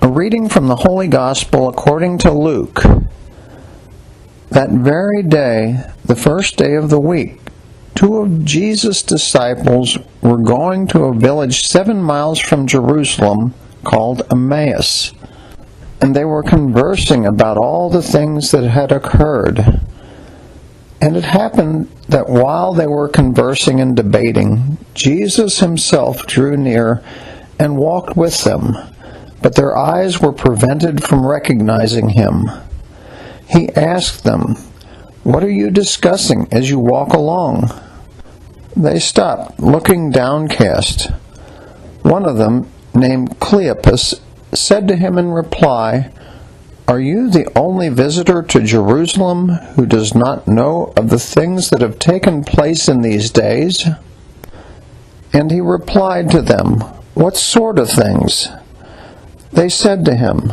A reading from the Holy Gospel according to Luke. That very day, the first day of the week, 2 of Jesus' disciples were going to a village 7 miles from Jerusalem called Emmaus, and they were conversing about all the things that had occurred. And it happened that while they were conversing and debating, Jesus himself drew near and walked with them, but their eyes were prevented from recognizing him. He asked them, "What are you discussing as you walk along?" They stopped, looking downcast. One of them, named Cleopas, said to him in reply, "Are you the only visitor to Jerusalem who does not know of the things that have taken place in these days?" And he replied to them, "What sort of things?" They said to him,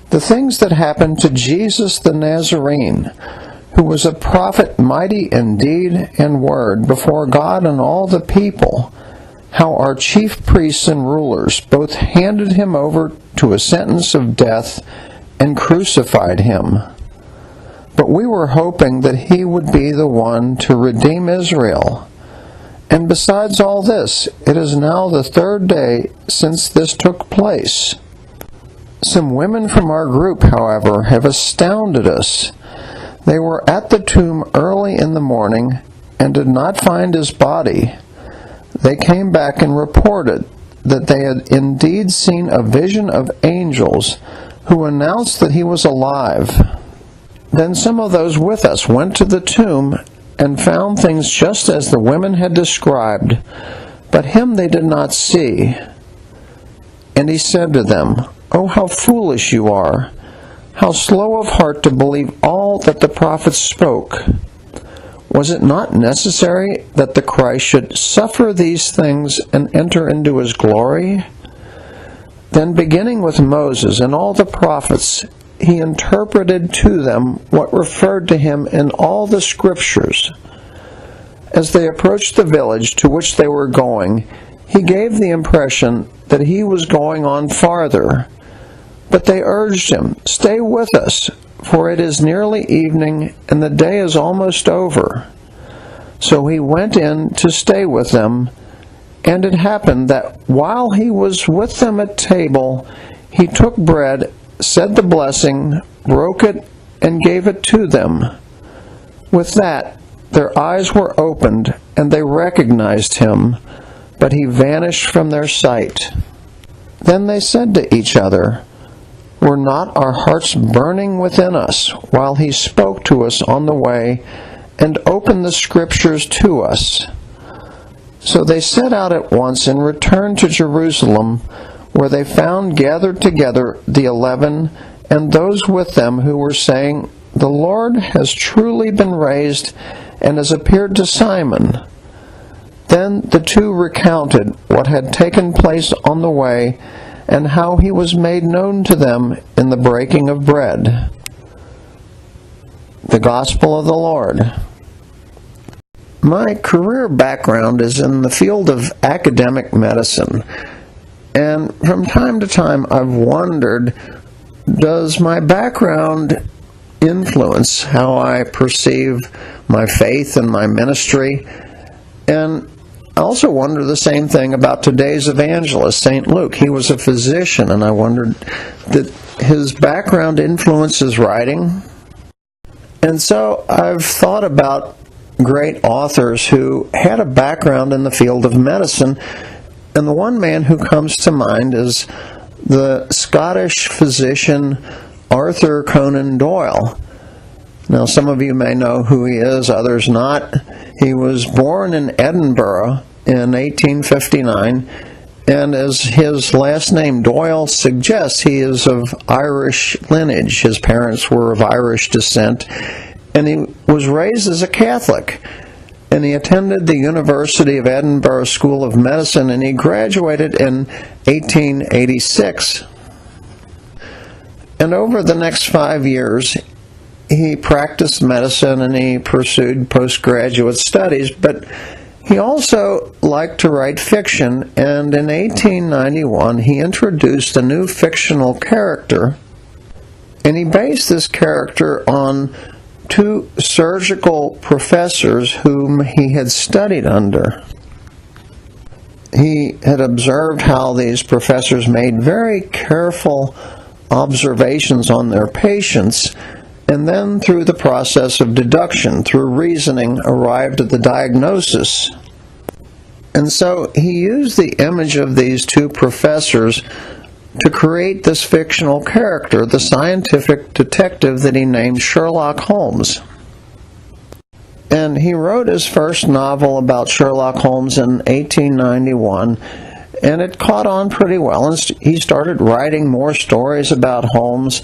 "The things that happened to Jesus the Nazarene, who was a prophet mighty in deed and word before God and all the people, how our chief priests and rulers both handed him over to a sentence of death and crucified him. But we were hoping that he would be the one to redeem Israel. And besides all this, it is now the 3rd day since this took place. Some women from our group, however, have astounded us. They were at the tomb early in the morning and did not find his body. They came back and reported that they had indeed seen a vision of angels who announced that he was alive. Then some of those with us went to the tomb and found things just as the women had described, but him they did not see." And he said to them, "Oh, how foolish you are! How slow of heart to believe all that the prophets spoke! Was it not necessary that the Christ should suffer these things and enter into his glory?" Then, beginning with Moses and all the prophets, he interpreted to them what referred to him in all the Scriptures. As they approached the village to which they were going, he gave the impression that he was going on farther. But they urged him, "Stay with us, for it is nearly evening, and the day is almost over." So he went in to stay with them, and it happened that while he was with them at table, he took bread, said the blessing, broke it, and gave it to them. With that, their eyes were opened, and they recognized him, but he vanished from their sight. Then they said to each other, "Were not our hearts burning within us while he spoke to us on the way and opened the Scriptures to us?" So they set out at once and returned to Jerusalem, where they found gathered together the 11 and those with them who were saying, "The Lord has truly been raised and has appeared to Simon." Then the 2 recounted what had taken place on the way and how he was made known to them in the breaking of bread. The Gospel of the Lord. My career background is in the field of academic medicine, and from time to time I've wondered, does my background influence how I perceive my faith and my ministry? And I also wonder the same thing about today's evangelist, St. Luke. He was a physician, and I wondered that his background influences writing. And so I've thought about great authors who had a background in the field of medicine, and the one man who comes to mind is the Scottish physician Arthur Conan Doyle. Now, some of you may know who he is, others not. He was born in Edinburgh in 1859, and as his last name Doyle suggests, he is of Irish lineage. His parents were of Irish descent, and he was raised as a Catholic. And he attended the University of Edinburgh School of Medicine, and he graduated in 1886. And over the next 5 years, he practiced medicine and he pursued postgraduate studies, but He also liked to write fiction, and in 1891 he introduced a new fictional character, and he based this character on two surgical professors whom he had studied under. He had observed how these professors made very careful observations on their patients, and then through the process of deduction, through reasoning, arrived at the diagnosis. And so he used the image of these two professors to create this fictional character, the scientific detective that he named Sherlock Holmes. And he wrote his first novel about Sherlock Holmes in 1891, and it caught on pretty well. And he started writing more stories about Holmes,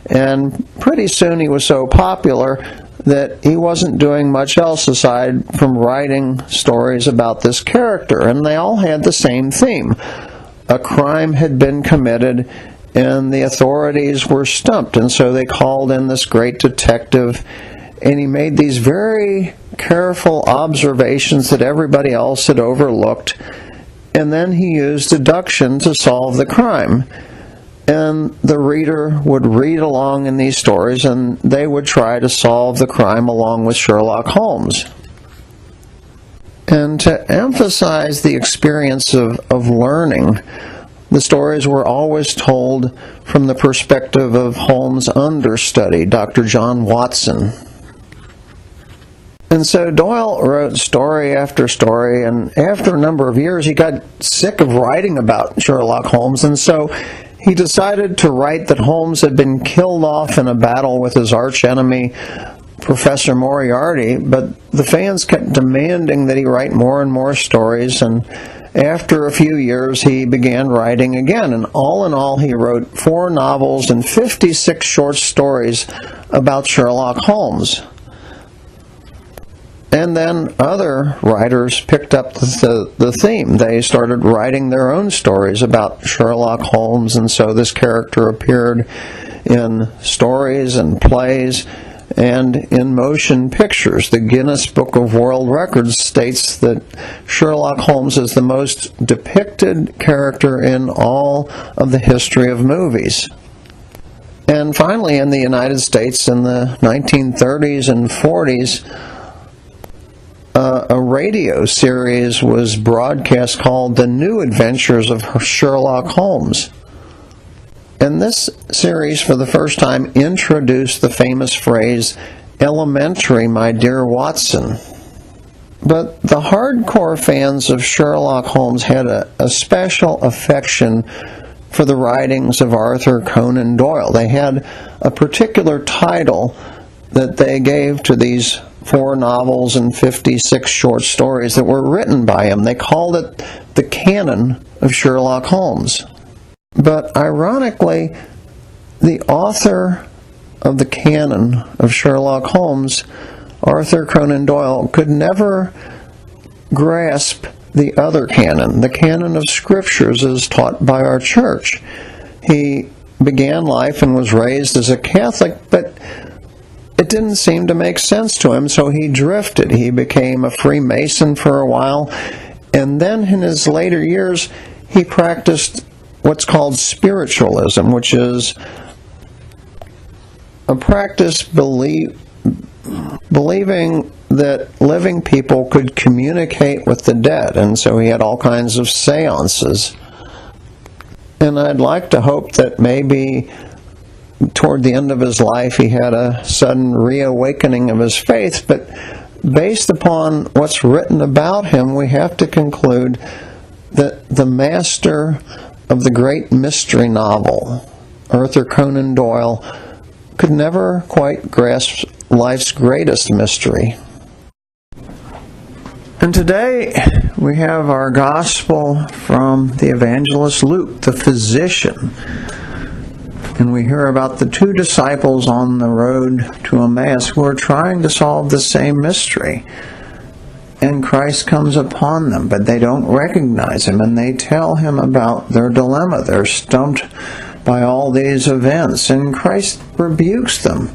and pretty soon he was so popular that he wasn't doing much else aside from writing stories about this character, and they all had the same theme. A crime had been committed, and the authorities were stumped, and so they called in this great detective, and he made these very careful observations that everybody else had overlooked, and then he used deduction to solve the crime. And the reader would read along in these stories, and they would try to solve the crime along with Sherlock Holmes. And to emphasize the experience of learning, the stories were always told from the perspective of Holmes' understudy, Dr. John Watson. And so Doyle wrote story after story, and after a number of years he got sick of writing about Sherlock Holmes, and so he decided to write that Holmes had been killed off in a battle with his archenemy, Professor Moriarty, but the fans kept demanding that he write more and more stories, and after a few years he began writing again, and all in all he wrote 4 novels and 56 short stories about Sherlock Holmes. And then other writers picked up the theme. They started writing their own stories about Sherlock Holmes, and so this character appeared in stories and plays and in motion pictures. The Guinness Book of World Records states that Sherlock Holmes is the most depicted character in all of the history of movies. And finally, in the United States in the 1930s and 40s, a radio series was broadcast called The New Adventures of Sherlock Holmes. And this series, for the first time, introduced the famous phrase, "Elementary, my dear Watson." But the hardcore fans of Sherlock Holmes had a special affection for the writings of Arthur Conan Doyle. They had a particular title that they gave to these 4 novels and 56 short stories that were written by him. They called it the canon of Sherlock Holmes. But ironically, the author of the canon of Sherlock Holmes, Arthur Conan Doyle, could never grasp the other canon, the canon of scriptures as taught by our church. He began life and was raised as a Catholic, but it didn't seem to make sense to him, so he drifted. He became a Freemason for a while, and then in his later years, he practiced what's called spiritualism, which is a practice believing that living people could communicate with the dead, and so he had all kinds of seances. And I'd like to hope that maybe toward the end of his life he had a sudden reawakening of his faith, but based upon what's written about him, we have to conclude that the master of the great mystery novel, Arthur Conan Doyle, could never quite grasp life's greatest mystery. And today we have our gospel from the evangelist Luke, the physician. And we hear about the 2 disciples on the road to Emmaus who are trying to solve the same mystery. And Christ comes upon them, but they don't recognize him, and they tell him about their dilemma. They're stumped by all these events, and Christ rebukes them.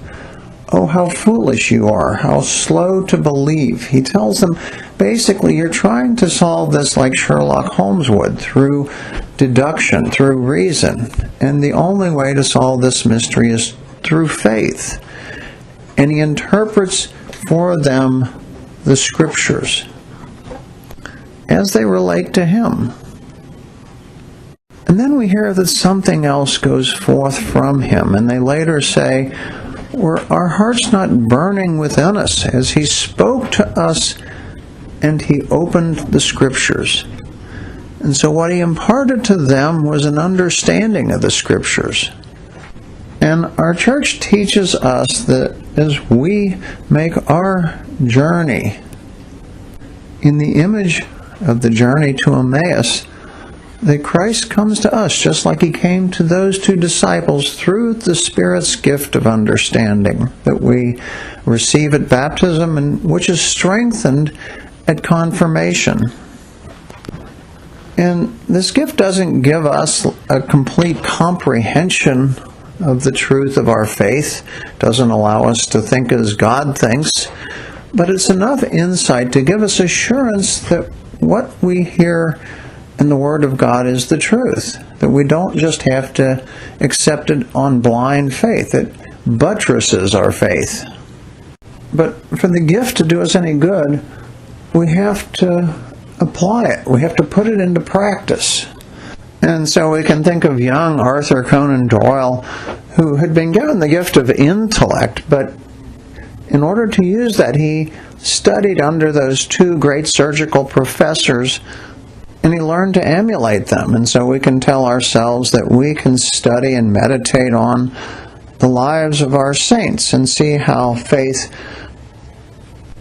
"Oh, how foolish you are, how slow to believe." He tells them, basically, you're trying to solve this like Sherlock Holmes would, through deduction, through reason. And the only way to solve this mystery is through faith. And he interprets for them the Scriptures as they relate to him. And then we hear that something else goes forth from him, and they later say, "Were our hearts not burning within us as he spoke to us and he opened the Scriptures?" And so what he imparted to them was an understanding of the Scriptures. And our church teaches us that as we make our journey in the image of the journey to Emmaus, that Christ comes to us just like he came to those two disciples through the Spirit's gift of understanding that we receive at baptism and which is strengthened at confirmation. And this gift doesn't give us a complete comprehension of the truth of our faith, doesn't allow us to think as God thinks, but it's enough insight to give us assurance that what we hear in the Word of God is the truth, that we don't just have to accept it on blind faith. It buttresses our faith. But for the gift to do us any good, we have to apply it. We have to put it into practice. And so we can think of young Arthur Conan Doyle, who had been given the gift of intellect, but in order to use that, he studied under those two great surgical professors, and he learned to emulate them. And so we can tell ourselves that we can study and meditate on the lives of our saints and see how faith,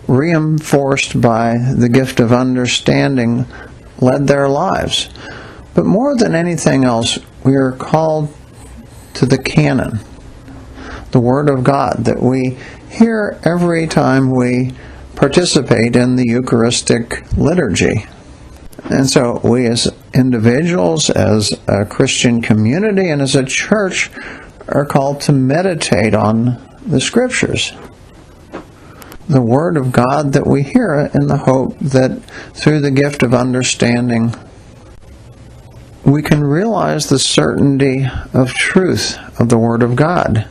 reinforced by the gift of understanding, led their lives. But more than anything else, we are called to the canon, the Word of God, that we hear every time we participate in the Eucharistic liturgy. And so we as individuals, as a Christian community, and as a church are called to meditate on the Scriptures, the Word of God that we hear, in the hope that through the gift of understanding we can realize the certainty of truth of the Word of God.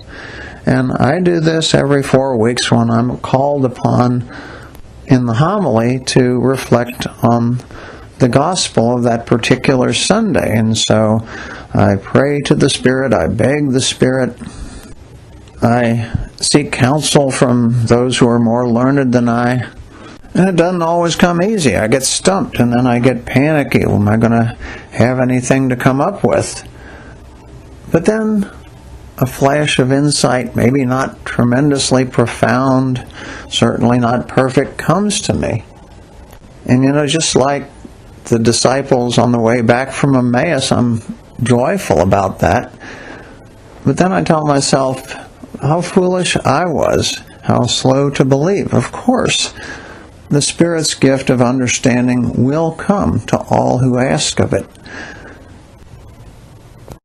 And I do this every 4 weeks when I'm called upon in the homily to reflect on the gospel of that particular Sunday. And so I pray to the Spirit, I beg the Spirit, I seek counsel from those who are more learned than I. And it doesn't always come easy. I get stumped, and then I get panicky. Am I going to have anything to come up with? But then a flash of insight, maybe not tremendously profound, certainly not perfect, comes to me. And just like the disciples on the way back from Emmaus, I'm joyful about that. But then I tell myself how foolish I was, how slow to believe. Of course, the Spirit's gift of understanding will come to all who ask of it.